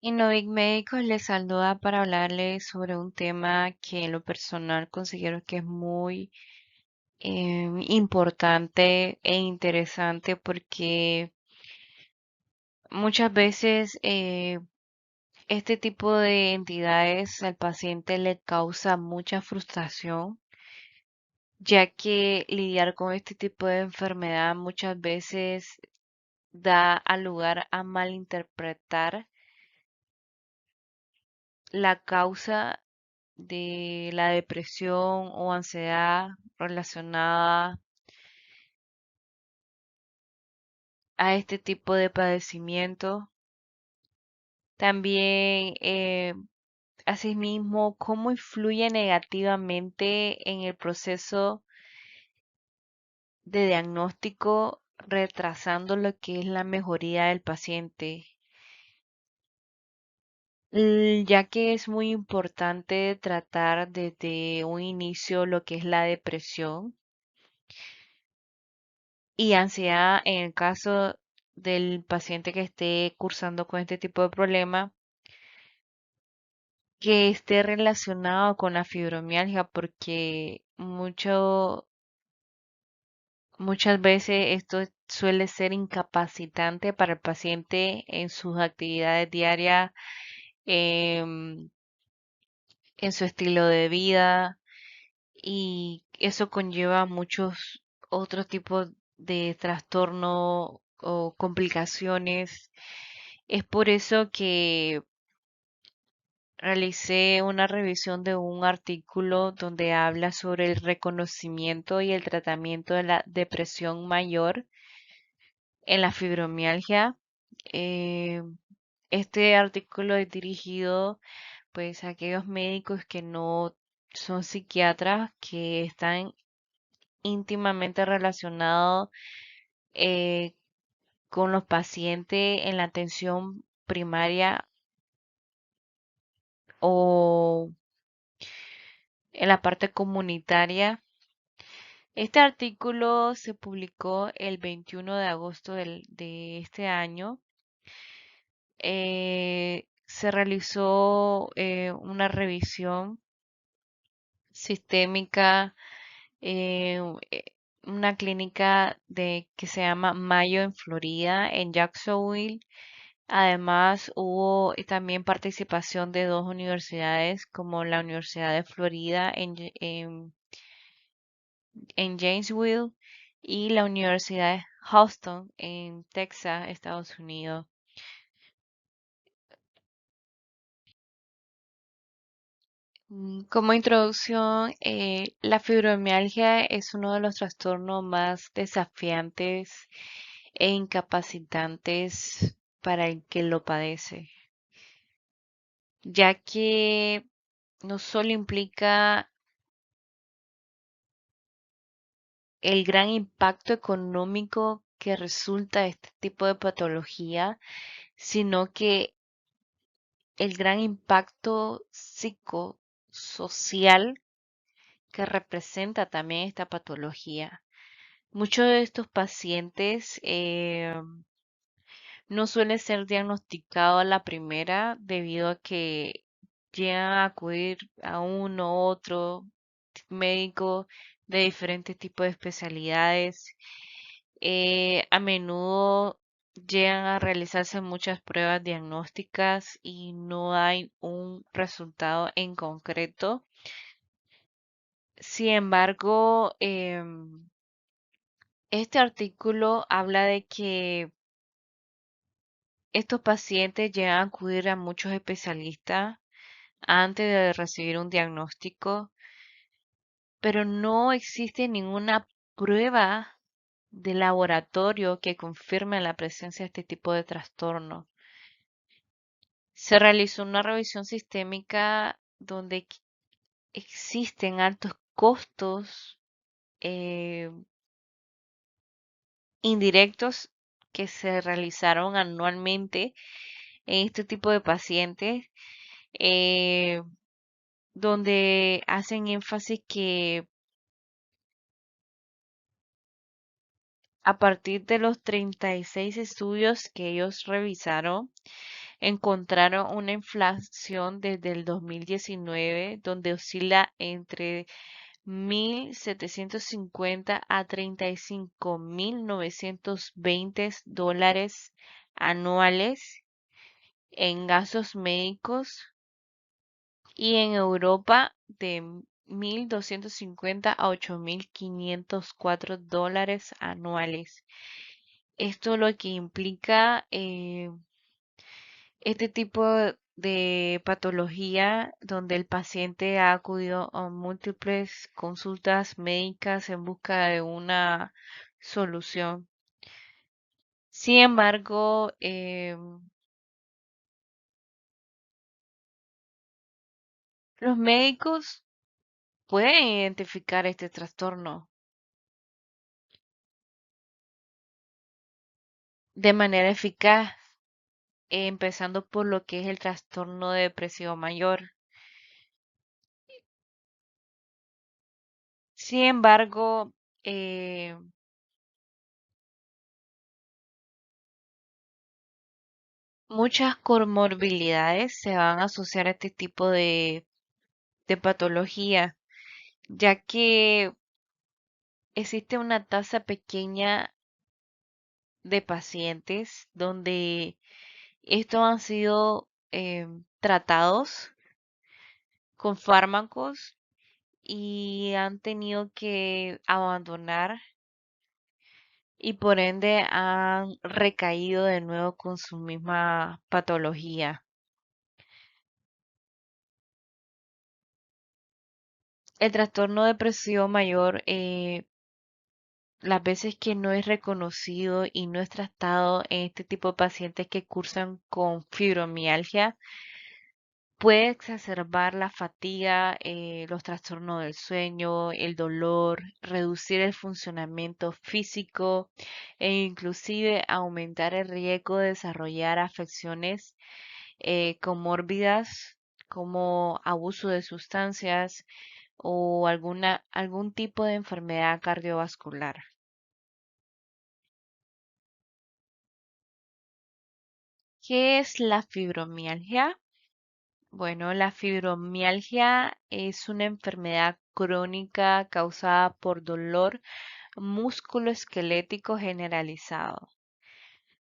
Innovic Médicos les saluda para hablarles sobre un tema que en lo personal considero que es muy importante e interesante porque muchas veces este tipo de entidades al paciente le causa mucha frustración, ya que lidiar con este tipo de enfermedad muchas veces da al lugar a malinterpretar la causa de la depresión o ansiedad relacionada a este tipo de padecimiento. También, asimismo, cómo influye negativamente en el proceso de diagnóstico, retrasando lo que es la mejoría del paciente. Ya que es muy importante tratar desde un inicio lo que es la depresión y ansiedad en el caso del paciente que esté cursando con este tipo de problema, que esté relacionado con la fibromialgia, porque muchas veces esto suele ser incapacitante para el paciente en sus actividades diarias, em, en su estilo de vida, y eso conlleva muchos otros tipos de trastorno o complicaciones. Es por eso que realicé una revisión de un artículo donde habla sobre el reconocimiento y el tratamiento de la depresión mayor en la fibromialgia. Eh, este artículo es dirigido pues a aquellos médicos que no son psiquiatras, que están íntimamente relacionados eh, con los pacientes en la atención primaria o en la parte comunitaria. Este artículo se publicó el 21 de agosto de este año. Se realizó una revisión sistémica, eh, eh, una clínica que se llama Mayo en Florida, en Jacksonville. Además, hubo también participación de dos universidades, como la Universidad de Florida en Janesville y la Universidad de Houston en Texas, Estados Unidos. Como introducción, la fibromialgia es uno de los trastornos más desafiantes e incapacitantes para el que lo padece, ya que no solo implica el gran impacto económico que resulta de este tipo de patología, sino que el gran impacto psicosocial que representa también esta patología. Muchos de estos pacientes no suelen ser diagnosticados a la primera debido a que llegan a acudir a uno u otro médico de diferentes tipos de especialidades. A menudo llegan a realizarse muchas pruebas diagnósticas y no hay un resultado en concreto. Sin embargo, este artículo habla de que estos pacientes llegan a acudir a muchos especialistas antes de recibir un diagnóstico, pero no existe ninguna prueba de laboratorio que confirme la presencia de este tipo de trastorno. Se realizó una revisión sistémica donde existen altos costos eh, indirectos que se realizaron anualmente en este tipo de pacientes, eh, donde hacen énfasis que a partir de los 36 estudios que ellos revisaron, encontraron una inflación desde el 2019 donde oscila entre 1.750 a 35.920 dólares anuales en gastos médicos y en Europa de 1.250 a 8.504 dólares anuales. Esto lo que implica este tipo de patología donde el paciente ha acudido a múltiples consultas médicas en busca de una solución. Sin embargo, los médicos pueden identificar este trastorno de manera eficaz, empezando por lo que es el trastorno de depresión mayor. Sin embargo, eh, muchas comorbilidades se van a asociar a este tipo de patología, ya que existe una tasa pequeña de pacientes donde estos han sido tratados con fármacos y han tenido que abandonar y por ende han recaído de nuevo con su misma patología. El trastorno depresivo mayor, las veces que no es reconocido y no es tratado en este tipo de pacientes que cursan con fibromialgia, puede exacerbar la fatiga, los trastornos del sueño, el dolor, reducir el funcionamiento físico e inclusive aumentar el riesgo de desarrollar afecciones comórbidas como abuso de sustancias o algún tipo de enfermedad cardiovascular. ¿Qué es la fibromialgia? Bueno, la fibromialgia es una enfermedad crónica causada por dolor musculoesquelético generalizado.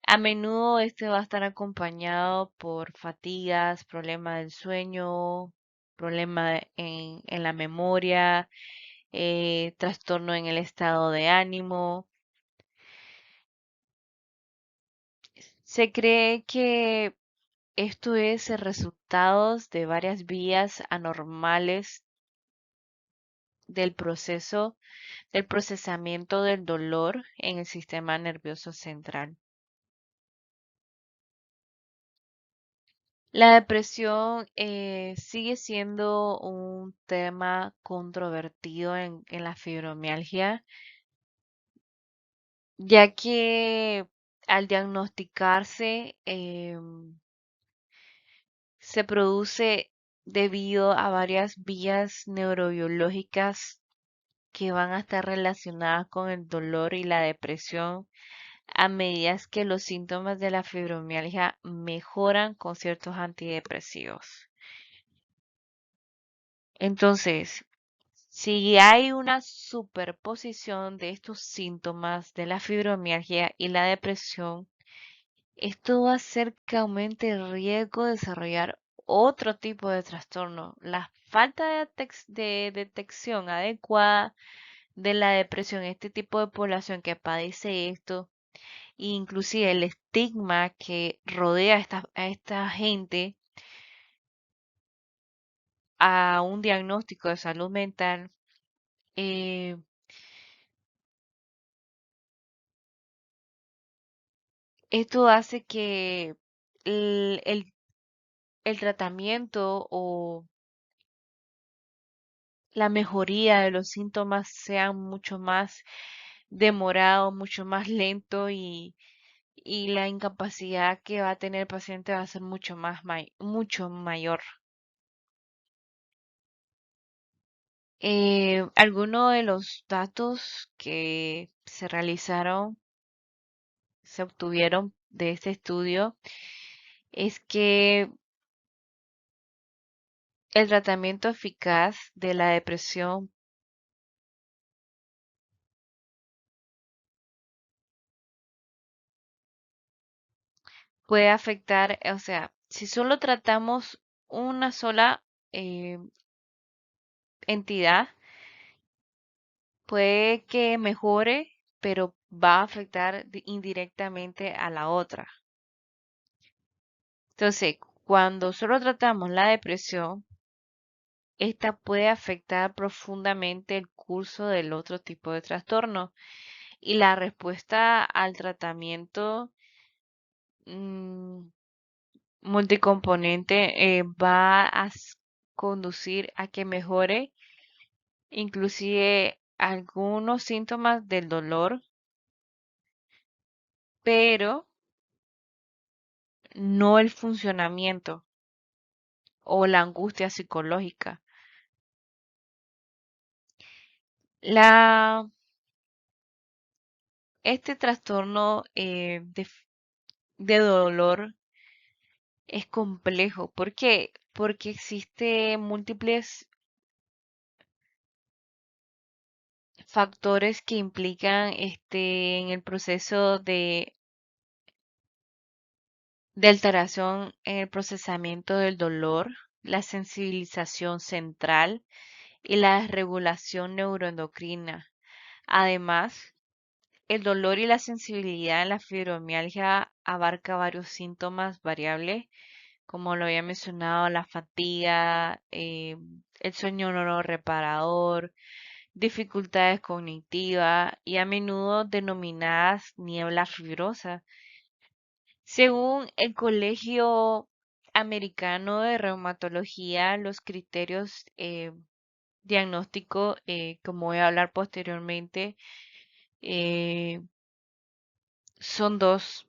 A menudo este va a estar acompañado por fatigas, problema del sueño, problema en la memoria, trastorno en el estado de ánimo. Se cree que esto es el resultado de varias vías anormales del procesamiento del dolor en el sistema nervioso central. La depresión sigue siendo un tema controvertido en la fibromialgia, ya que al diagnosticarse se produce debido a varias vías neurobiológicas que van a estar relacionadas con el dolor y la depresión a medida que los síntomas de la fibromialgia mejoran con ciertos antidepresivos. Entonces, si hay una superposición de estos síntomas de la fibromialgia y la depresión, esto va a hacer que aumente el riesgo de desarrollar otro tipo de trastorno. La falta de detección adecuada de la depresión, este tipo de población que padece esto, e inclusive el estigma que rodea a esta gente a un diagnóstico de salud mental, eh, esto hace que el tratamiento o la mejoría de los síntomas sean mucho más demorado, mucho más lento y la incapacidad que va a tener el paciente va a ser mucho mayor. Algunos de los datos que se obtuvieron de este estudio es que el tratamiento eficaz de la depresión puede afectar, o sea, si solo tratamos una sola eh, entidad, puede que mejore, pero va a afectar indirectamente a la otra. Entonces, cuando solo tratamos la depresión, esta puede afectar profundamente el curso del otro tipo de trastorno y la respuesta al tratamiento mm, multicomponente va a conducir a que mejore inclusive algunos síntomas del dolor, pero no el funcionamiento o la angustia psicológica. La, este trastorno de dolor es complejo. ¿Por qué? Porque existen múltiples factores que implican en el proceso de alteración en el procesamiento del dolor, la sensibilización central y la regulación neuroendocrina. Además, el dolor y la sensibilidad en la fibromialgia abarca varios síntomas variables, como lo había mencionado, la fatiga, el sueño no reparador, dificultades cognitivas y a menudo denominadas niebla fibrosa. Según el Colegio Americano de Reumatología, los criterios diagnósticos, como voy a hablar posteriormente, eh, son dos.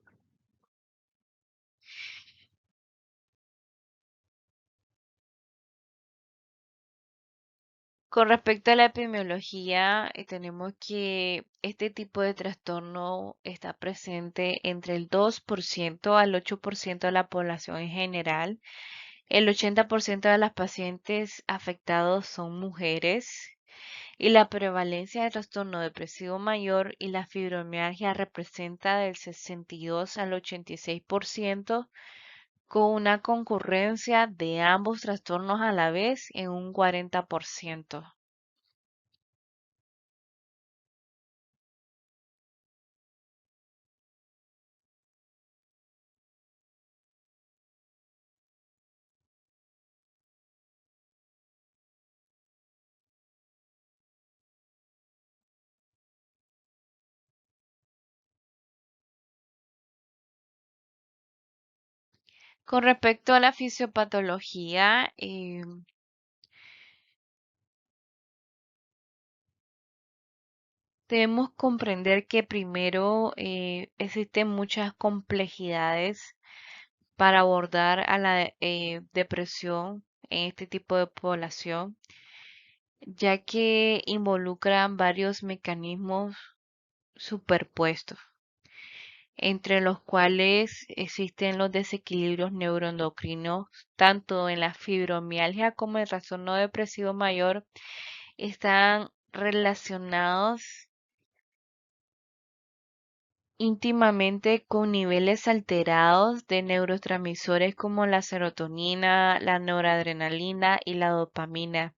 Con respecto a la epidemiología, tenemos que este tipo de trastorno está presente entre el 2% al 8% de la población en general. El 80% de las pacientes afectados son mujeres y la prevalencia de trastorno depresivo mayor y la fibromialgia representa del 62 al 86%, con una concurrencia de ambos trastornos a la vez en un 40%. Con respecto a la fisiopatología, debemos comprender que primero existen muchas complejidades para abordar a la depresión en este tipo de población, ya que involucran varios mecanismos superpuestos, entre los cuales existen los desequilibrios neuroendocrinos, tanto en la fibromialgia como el trastorno depresivo mayor, están relacionados íntimamente con niveles alterados de neurotransmisores como la serotonina, la noradrenalina y la dopamina.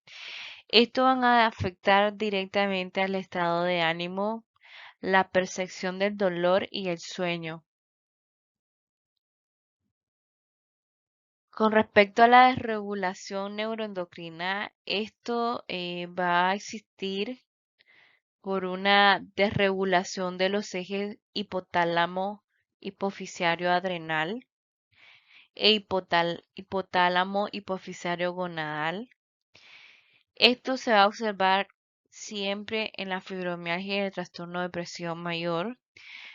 Esto van a afectar directamente al estado de ánimo, la percepción del dolor y el sueño. Con respecto a la desregulación neuroendocrina, esto va a existir por una desregulación de los ejes hipotálamo, hipofisario adrenal e hipotálamo hipofisario gonadal. Esto se va a observar siempre en la fibromialgia y el trastorno depresión mayor,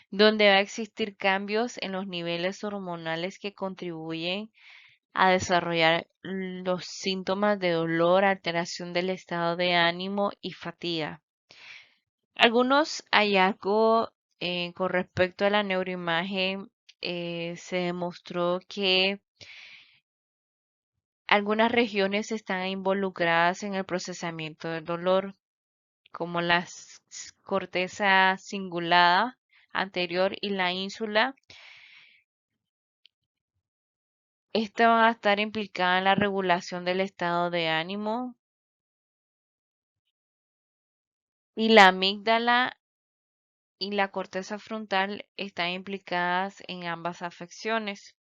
donde va a existir cambios en los niveles hormonales que contribuyen a desarrollar los síntomas de dolor, alteración del estado de ánimo y fatiga. Algunos hallazgos con respecto a la neuroimagen se demostró que algunas regiones están involucradas en el procesamiento del dolor, como la corteza cingulada anterior y la ínsula. Esta va a estar implicada en la regulación del estado de ánimo y la amígdala y la corteza frontal están implicadas en ambas afecciones.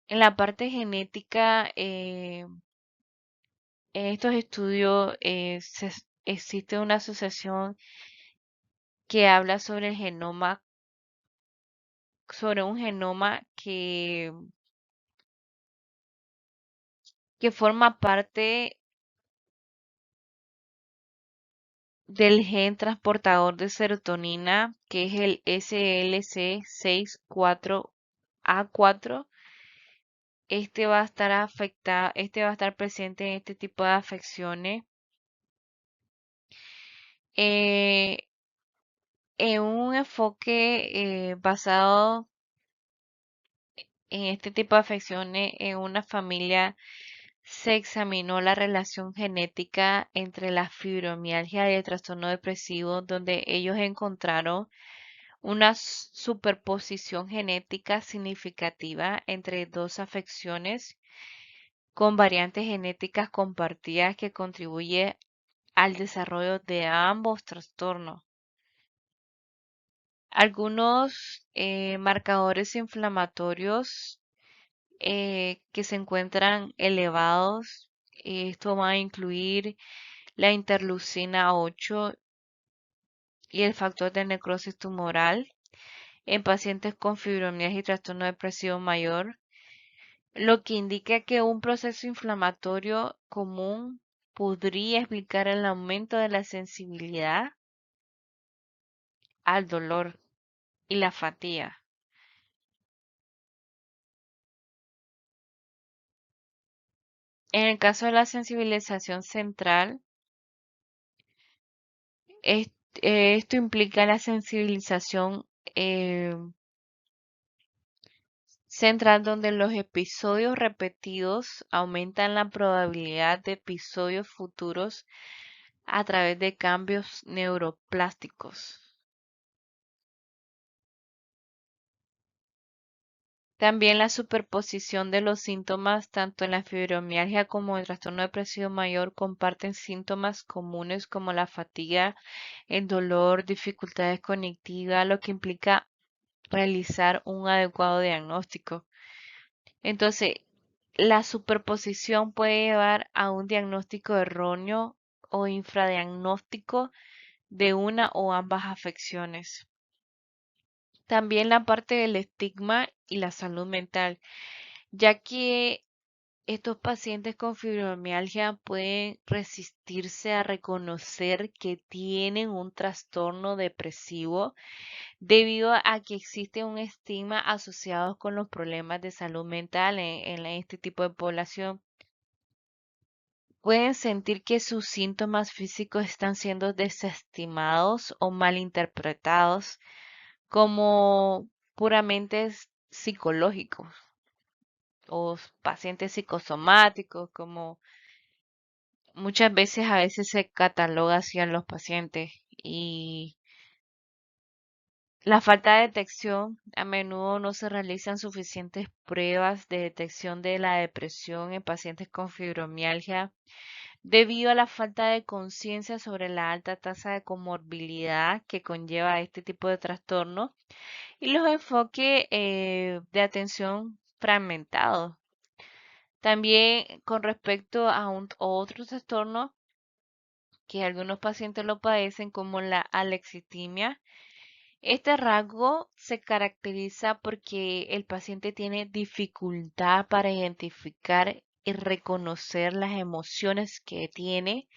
En la parte genética, en estos estudios existe una asociación que habla sobre el genoma, sobre un genoma que forma parte del gen transportador de serotonina, que es el SLC64A4. Este va a estar este va a estar presente en este tipo de afecciones. Eh, en un enfoque basado en este tipo de afecciones en una familia se examinó la relación genética entre la fibromialgia y el trastorno depresivo, donde ellos encontraron una superposición genética significativa entre dos afecciones con variantes genéticas compartidas que contribuye al desarrollo de ambos trastornos. Algunos marcadores inflamatorios que se encuentran elevados, esto va a incluir la interleucina 8 y el factor de necrosis tumoral en pacientes con fibromialgia y trastorno depresivo mayor, lo que indica que un proceso inflamatorio común podría explicar el aumento de la sensibilidad al dolor y la fatiga. En el caso de la sensibilización central, es- esto implica la sensibilización eh, central donde los episodios repetidos aumentan la probabilidad de episodios futuros a través de cambios neuroplásticos. También la superposición de los síntomas, tanto en la fibromialgia como en el trastorno depresivo mayor, comparten síntomas comunes como la fatiga, el dolor, dificultades cognitivas, lo que implica realizar un adecuado diagnóstico. Entonces, la superposición puede llevar a un diagnóstico erróneo o infradiagnóstico de una o ambas afecciones. También la parte del estigma y la salud mental, ya que estos pacientes con fibromialgia pueden resistirse a reconocer que tienen un trastorno depresivo debido a que existe un estigma asociado con los problemas de salud mental en este tipo de población. Pueden sentir que sus síntomas físicos están siendo desestimados o malinterpretados como puramente psicológicos o pacientes psicosomáticos, como muchas veces a veces se cataloga así a los pacientes. Y la falta de detección, a menudo no se realizan suficientes pruebas de detección de la depresión en pacientes con fibromialgia debido a la falta de conciencia sobre la alta tasa de comorbilidad que conlleva este tipo de trastorno y los enfoques de atención fragmentados. También con respecto a otro trastorno que algunos pacientes lo padecen como la alexitimia. Este rasgo se caracteriza porque el paciente tiene dificultad para identificar y reconocer las emociones que tiene.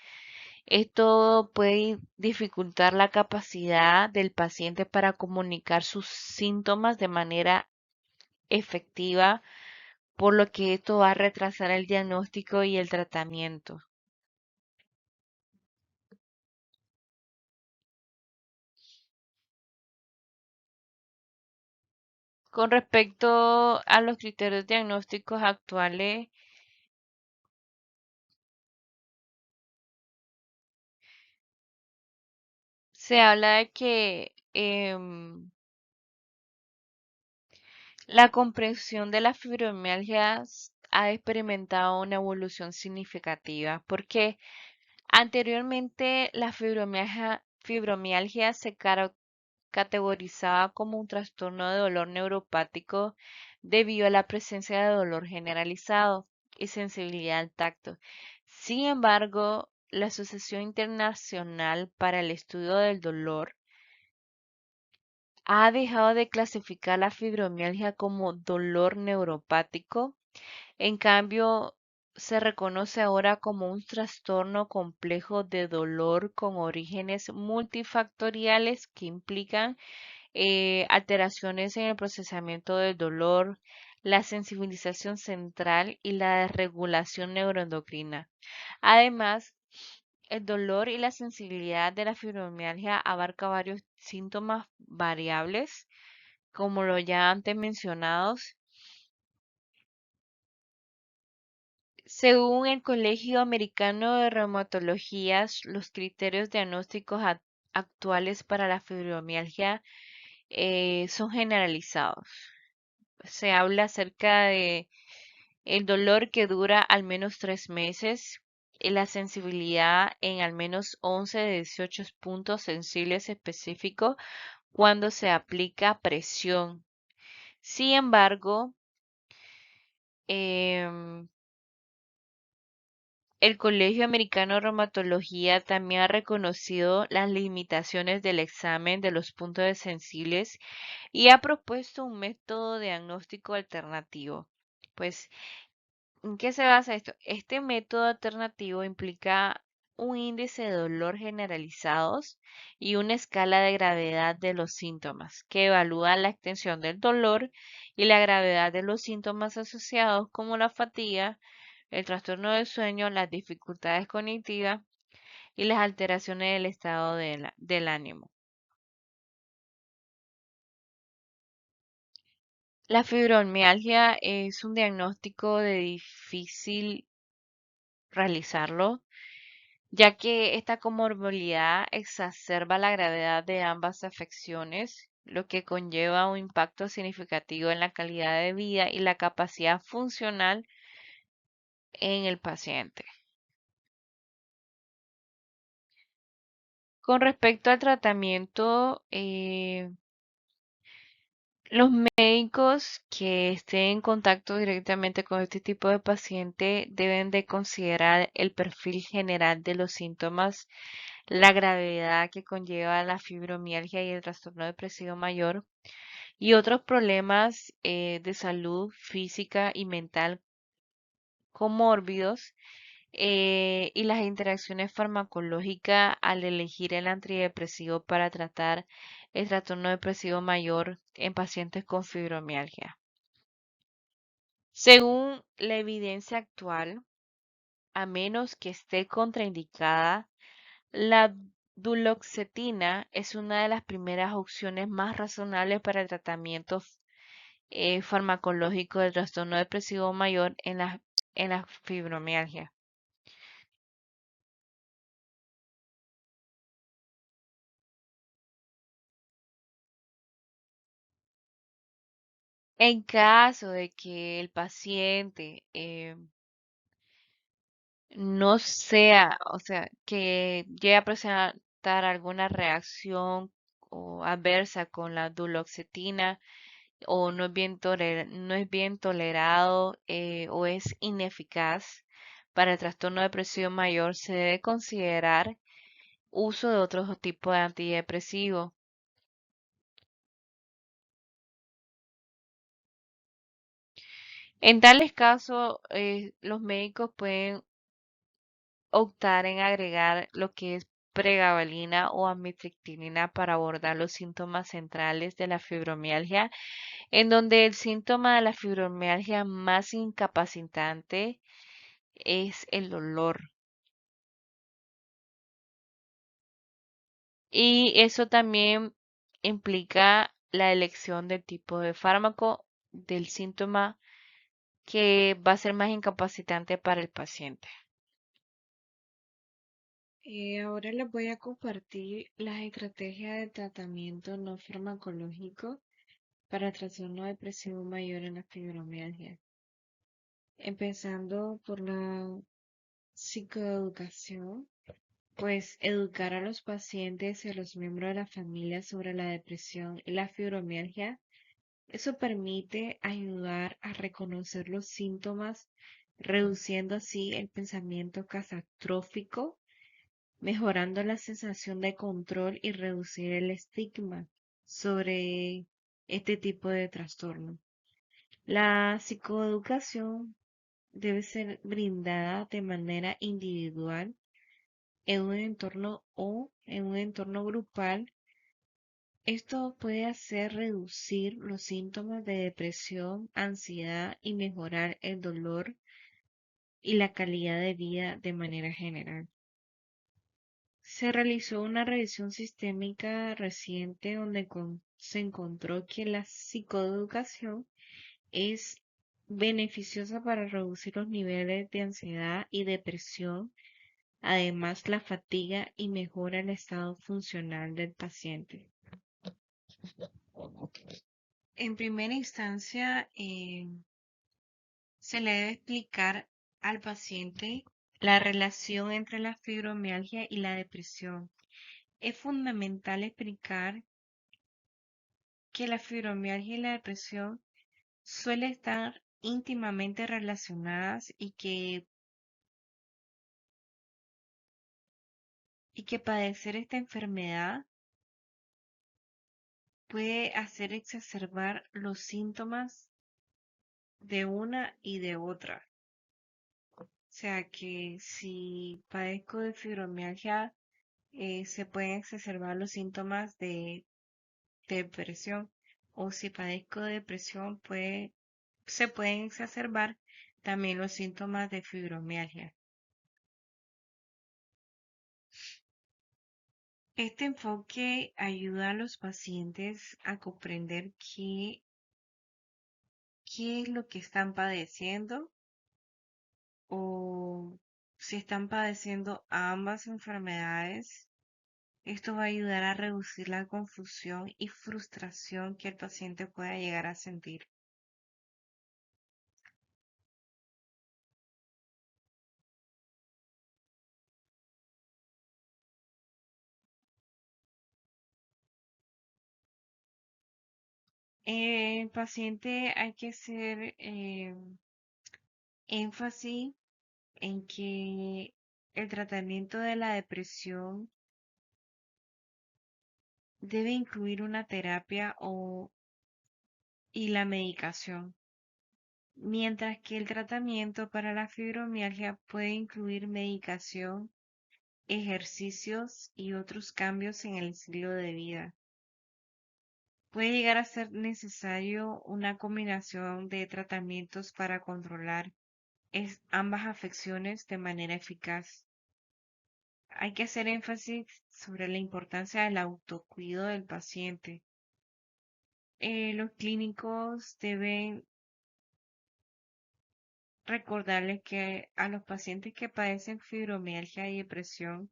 Esto puede dificultar la capacidad del paciente para comunicar sus síntomas de manera efectiva, por lo que esto va a retrasar el diagnóstico y el tratamiento. Con respecto a los criterios diagnósticos actuales, se habla de que la comprensión de la fibromialgia ha experimentado una evolución significativa, porque anteriormente la fibromialgia se categorizaba como un trastorno de dolor neuropático debido a la presencia de dolor generalizado y sensibilidad al tacto. Sin embargo, la Asociación Internacional para el Estudio del Dolor ha dejado de clasificar la fibromialgia como dolor neuropático. En cambio, se reconoce ahora como un trastorno complejo de dolor con orígenes multifactoriales que implican alteraciones en el procesamiento del dolor, la sensibilización central y la regulación neuroendocrina. Además, el dolor y la sensibilidad de la fibromialgia abarca varios síntomas variables, como lo ya antes mencionados. Según el Colegio Americano de Reumatología, los criterios diagnósticos actuales para la fibromialgia son generalizados. Se habla acerca de el dolor que dura al menos 3 meses, y la sensibilidad en al menos 11 de 18 puntos sensibles específicos cuando se aplica presión. Sin embargo, em, el Colegio Americano de Reumatología también ha reconocido las limitaciones del examen de los puntos sensibles y ha propuesto un método diagnóstico alternativo. Pues, ¿en qué se basa esto? Este método alternativo implica un índice de dolor generalizados y una escala de gravedad de los síntomas que evalúa la extensión del dolor y la gravedad de los síntomas asociados como la fatiga, el trastorno del sueño, las dificultades cognitivas y las alteraciones del estado del ánimo. La fibromialgia es un diagnóstico de difícil realizarlo, ya que esta comorbilidad exacerba la gravedad de ambas afecciones, lo que conlleva un impacto significativo en la calidad de vida y la capacidad funcional en el paciente. Con respecto al tratamiento, los médicos que estén en contacto directamente con este tipo de paciente deben de considerar el perfil general de los síntomas, la gravedad que conlleva la fibromialgia y el trastorno depresivo mayor y otros problemas de salud física y mental comórbidos, y las interacciones farmacológicas al elegir el antidepresivo para tratar el trastorno depresivo mayor en pacientes con fibromialgia. Según la evidencia actual, a menos que esté contraindicada, la duloxetina es una de las primeras opciones más razonables para el tratamiento farmacológico del trastorno depresivo mayor en la fibromialgia. En caso de que el paciente no sea, o sea, que llegue a presentar alguna reacción o adversa con la duloxetina o no es bien tolerado, o es ineficaz para el trastorno depresivo mayor, se debe considerar uso de otro tipo de antidepresivo. En tales casos, los médicos pueden optar en agregar lo que es pregabalina o amitriptilina para abordar los síntomas centrales de la fibromialgia, en donde el síntoma de la fibromialgia más incapacitante es el dolor. Y eso también implica la elección del tipo de fármaco, del síntoma que va a ser más incapacitante para el paciente. Ahora les voy a compartir las estrategias de tratamiento no farmacológico para trastorno depresivo mayor en la fibromialgia. Empezando por la psicoeducación, pues educar a los pacientes y a los miembros de la familia sobre la depresión y la fibromialgia. Eso permite ayudar a reconocer los síntomas, reduciendo así el pensamiento catastrófico, mejorando la sensación de control y reducir el estigma sobre este tipo de trastorno. La psicoeducación debe ser brindada de manera individual en un entorno o en un entorno grupal. Esto puede hacer reducir los síntomas de depresión, ansiedad y mejorar el dolor y la calidad de vida de manera general. Se realizó una revisión sistémica reciente donde se encontró que la psicoeducación es beneficiosa para reducir los niveles de ansiedad y depresión, además la fatiga y mejora el estado funcional del paciente. En primera instancia, se le debe explicar al paciente la relación entre la fibromialgia y la depresión. Es fundamental explicar que la fibromialgia y la depresión suelen estar íntimamente relacionadas y que padecer esta enfermedad puede hacer exacerbar los síntomas de una y de otra. O sea que si padezco de fibromialgia, se pueden exacerbar los síntomas de depresión. O si padezco de depresión, se pueden exacerbar también los síntomas de fibromialgia. Este enfoque ayuda a los pacientes a comprender qué es lo que están padeciendo o si están padeciendo ambas enfermedades. Esto va a ayudar a reducir la confusión y frustración que el paciente pueda llegar a sentir. En el paciente hay que hacer énfasis en que el tratamiento de la depresión debe incluir una terapia y la medicación, mientras que el tratamiento para la fibromialgia puede incluir medicación, ejercicios y otros cambios en el estilo de vida. Puede llegar a ser necesario una combinación de tratamientos para controlar ambas afecciones de manera eficaz. Hay que hacer énfasis sobre la importancia del autocuidado del paciente. Los clínicos deben recordarles que a los pacientes que padecen fibromialgia y depresión,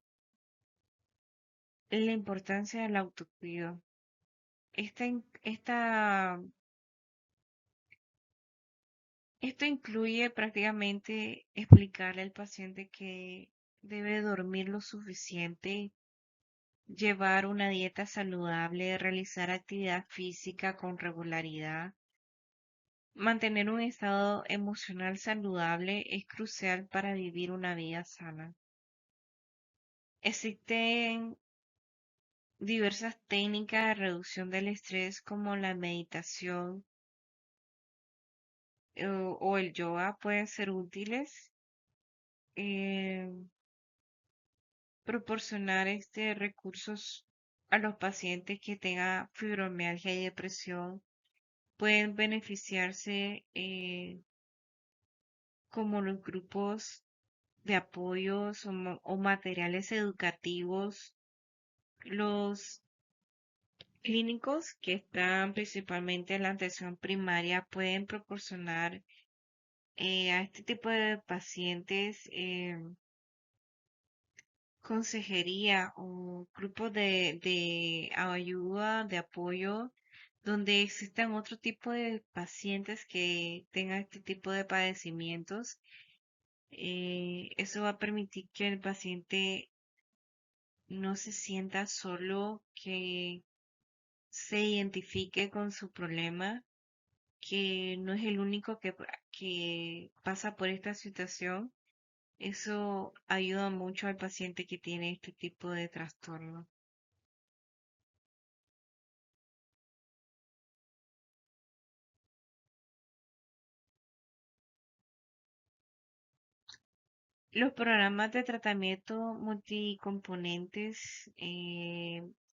la importancia del autocuidado. Esto incluye prácticamente explicarle al paciente que debe dormir lo suficiente, llevar una dieta saludable, realizar actividad física con regularidad. Mantener un estado emocional saludable es crucial para vivir una vida sana. Existen diversas técnicas de reducción del estrés como la meditación o el yoga pueden ser útiles. Eh, Proporcionar recursos a los pacientes que tengan fibromialgia y depresión pueden beneficiarse como los grupos de apoyos o materiales educativos, los clínicos que están principalmente en la atención primaria pueden proporcionar a este tipo de pacientes consejería o grupos de ayuda, de apoyo, donde existan otro tipo de pacientes que tengan este tipo de padecimientos. Eso va a permitir que el paciente no se sienta solo, que se identifique con su problema, que no es el único que pasa por esta situación. Eso ayuda mucho al paciente que tiene este tipo de trastorno. Los programas de tratamiento multicomponentes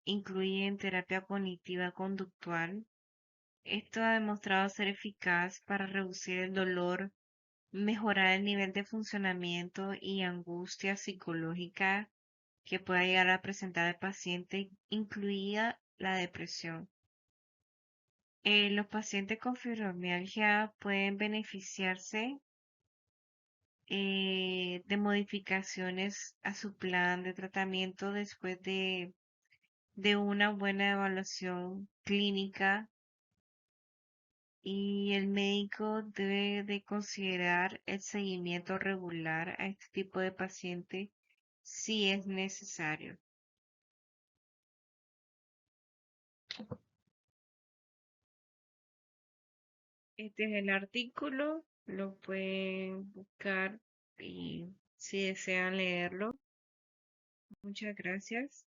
incluyen terapia cognitiva conductual. Esto ha demostrado ser eficaz para reducir el dolor, mejorar el nivel de funcionamiento y angustia psicológica que pueda llegar a presentar el paciente, incluida la depresión. Los pacientes con fibromialgia pueden beneficiarse de modificaciones a su plan de tratamiento después de una buena evaluación clínica, y el médico debe de considerar el seguimiento regular a este tipo de paciente si es necesario. Este es el artículo, lo pueden buscar y si desean leerlo. Muchas gracias.